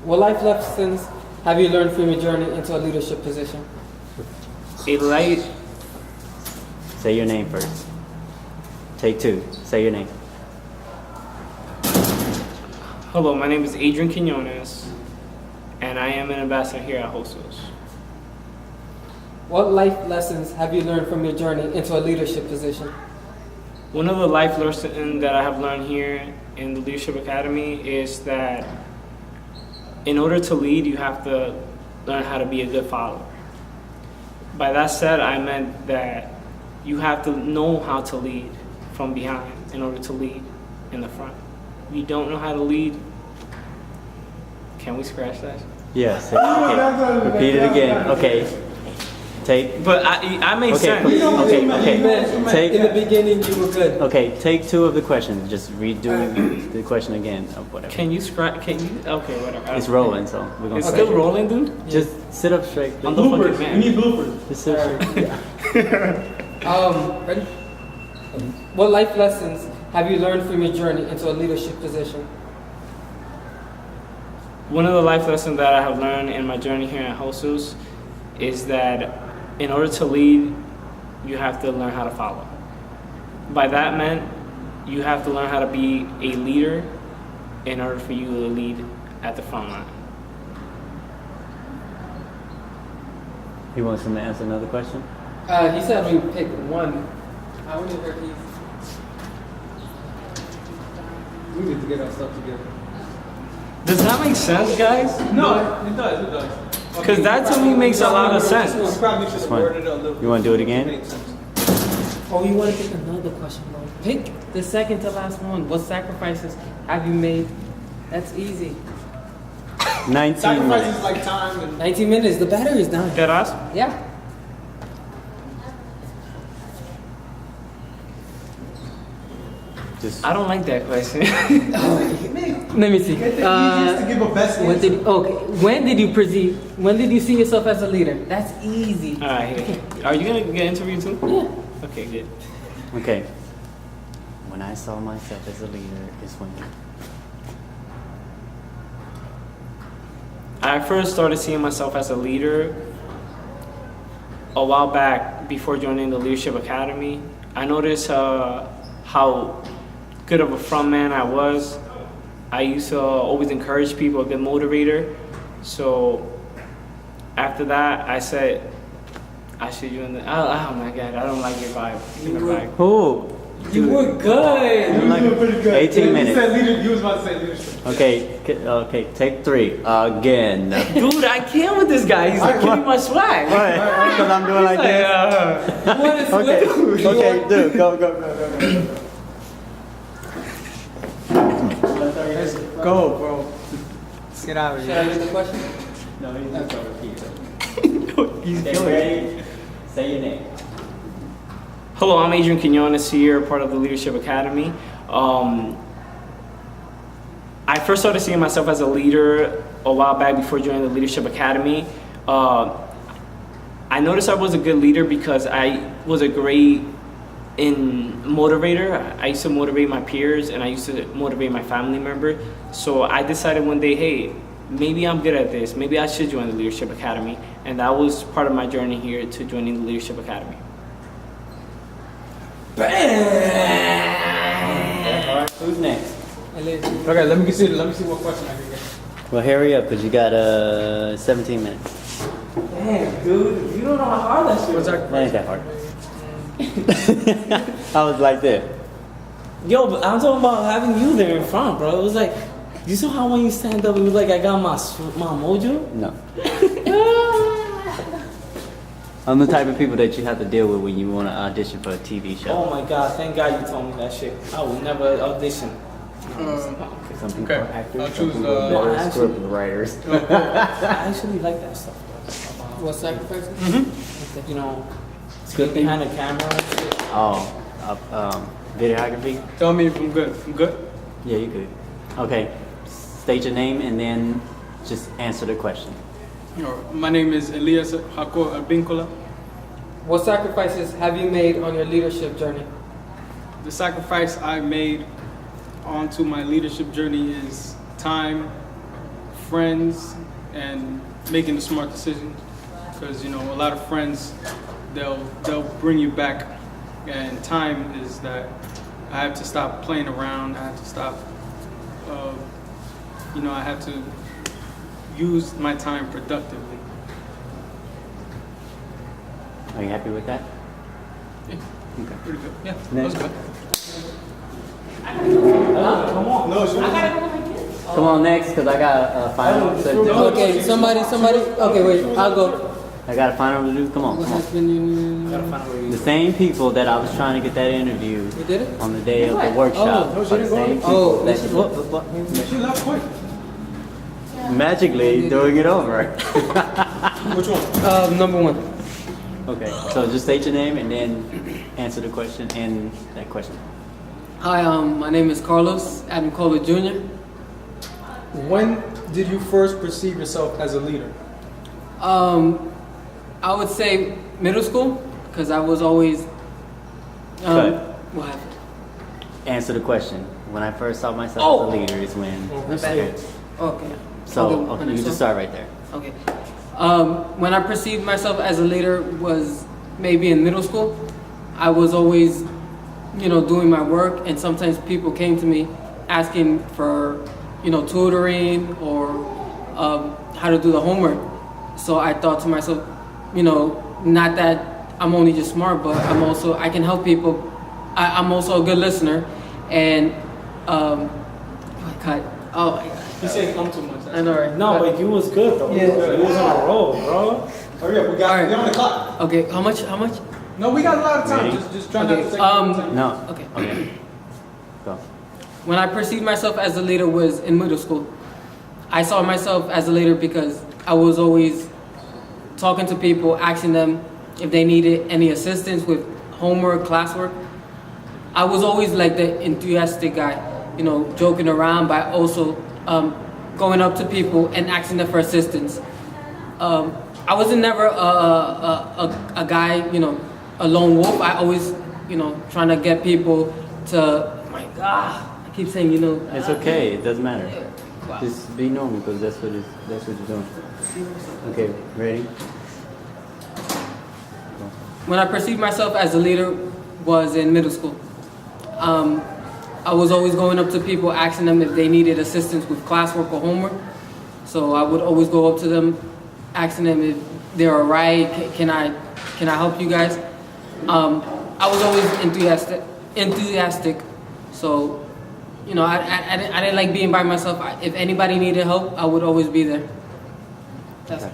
What life lessons have you learned from your journey into a leadership position? A light. Say your name first. Take two. Say your name. Hello, my name is Adrian Quinones, and I am an ambassador here at Hostos. What life lessons have you learned from your journey into a leadership position? One of the life lessons that I have learned here in the Leadership Academy is that in order to lead, you have to learn how to be a good follower. By that said, I meant that you have to know how to lead from behind in order to lead in the front. If you don't know how to lead, can we scratch that? Yes. Okay. Repeat it again. Okay. Take. But I make Okay. sense. Okay. Take. In the beginning, you were good. Okay. Take two of the questions. Just redo the question again or whatever. Can you scratch? Can you? Okay, whatever. It's rolling, so we're gonna. It's scratch still it. rolling, dude. Just sit up straight. I'm the fucking man. We need bloopers. Just sit up straight. Yeah. Ready? What life lessons have you learned from your journey into a leadership position? One of the life lessons that I have learned in my journey here at Hostos is that in order to lead, you have to learn how to follow. By that meant, you have to learn how to be a leader in order for you to lead at the front line. He wants him to answer another question. He said we pick one. I wonder if he's... We need to get our stuff together. Does that make sense, guys? No, it does. It does. Because that to me makes a lot of sense. Probably should have one. worded it a little. You want to do it again? Oh, you want to pick another question, bro? Pick the second to last one. What sacrifices have you made? That's easy. 19 Sacrifices minutes. like time and 19 minutes. The battery's down. Dead ass? Yeah. Just I don't like that question. Let me see. Get the easiest to give a best When answer. when did you see yourself as a leader? That's easy. All right, here. Are you gonna get interviewed too? Yeah. Okay, good. okay. When I saw myself as a leader is when I first started seeing myself as a leader a while back before joining the Leadership Academy. I noticed how good of a front man I was. I used to always encourage people, a good motivator. So after that, I said, I should join the, oh my God, I don't like your vibe. who? You were good. You were doing pretty good. 18 You minutes. said leader, you was about to say leadership. Okay, take three. Again. Dude, I can't with this guy. He's like killing my swag. Right, because I'm doing like this. Okay, dude, go. Let's go, bro. Let's get out of Should I here. read the question? No, he's just over here. He's Okay, killing ready? Say your name. Hello, I'm Adrian Quinones here, part of the Leadership Academy. I first started seeing myself as a leader a while back before joining the Leadership Academy. I noticed I was a good leader because I was a great motivator. I used to motivate my peers and I used to motivate my family members. So I decided one day, hey, maybe I'm good at this. Maybe I should join the Leadership Academy. And that was part of my journey here to joining the Leadership Academy. Alright, who's next? Okay, let me see what question I can get. Well, hurry up, because you got 17 minutes. Damn, dude. You don't know how hard that shit What's is. that That ain't that hard. I was like that. Yo, but I'm talking about having you there in front, bro. It was like, you saw how when you stand up, it was like I got my mojo? No. I'm the type of people that you have to deal with when you want to audition for a TV show. Oh my God, thank God you told me that shit. I would never audition. Some people Okay, are actors, I'll some choose people are No, better actually- script writers. I actually like that stuff, though. What sacrifices? Like, you know, good behind the camera and shit. Oh, videography? Tell me if I'm good. I'm good? Yeah, you could. Okay, state your name and then just answer the question. My name is Elias Hako Abinkola. What sacrifices have you made on your leadership journey? The sacrifice I made onto my leadership journey is time, friends and making the smart decisions. Because, you know, a lot of friends, they'll bring you back. And time is that I have to stop playing around. I have to stop, I have to use my time productively. Are you happy with that? Yeah, Okay. pretty good. Yeah, that Next. was good. Come on, next, because I got a final set to do. Okay, somebody. Okay, wait. I'll go. I got a final to do. Come on, What come on. has been The same people that I was trying to get that interview We did it? on the day of the workshop are the same people Oh, that She left quick. magically doing it over. Which one? Number one. Okay, so just state your name and then answer the question and that question. Hi, my name is Carlos Adam Colo Jr. When did you first perceive yourself as a leader? I would say middle school, because I was always. Cut. What happened? Answer the question. When I first saw myself Oh. as a leader is when. Okay. Okay. So Okay, you can just start right there. Okay. When I perceived myself as a leader was maybe in middle school. I was always, doing my work, and sometimes people came to me asking for, tutoring or how to do the homework. So I thought to myself, not that I'm only just smart, but I can help people. I'm also a good listener, and oh my God. He's saying I'm too much. I know, right? No, but you was good though. Yeah. You was on a roll, bro. Hurry up, we're Alright. on the clock. Okay, how much? No, we got a lot of time. Ready? Just trying Okay, to take time. No. Okay. Okay. Go. When I perceived myself as a leader was in middle school. I saw myself as a leader because I was always talking to people, asking them if they needed any assistance with homework, classwork. I was always like the enthusiastic guy, joking around, but also going up to people and asking them for assistance. I wasn't never a guy, a lone wolf. I always, trying to get people to, oh my God, I keep saying, It's okay. It doesn't matter. Wow. Just be normal because that's what you're doing. Okay, ready? When I perceived myself as a leader was in middle school. I was always going up to people, asking them if they needed assistance with classwork or homework. So I would always go up to them, asking them if they're all right. Can I help you guys? I was always enthusiastic. So, I didn't like being by myself. If anybody needed help, I would always be there. That's it.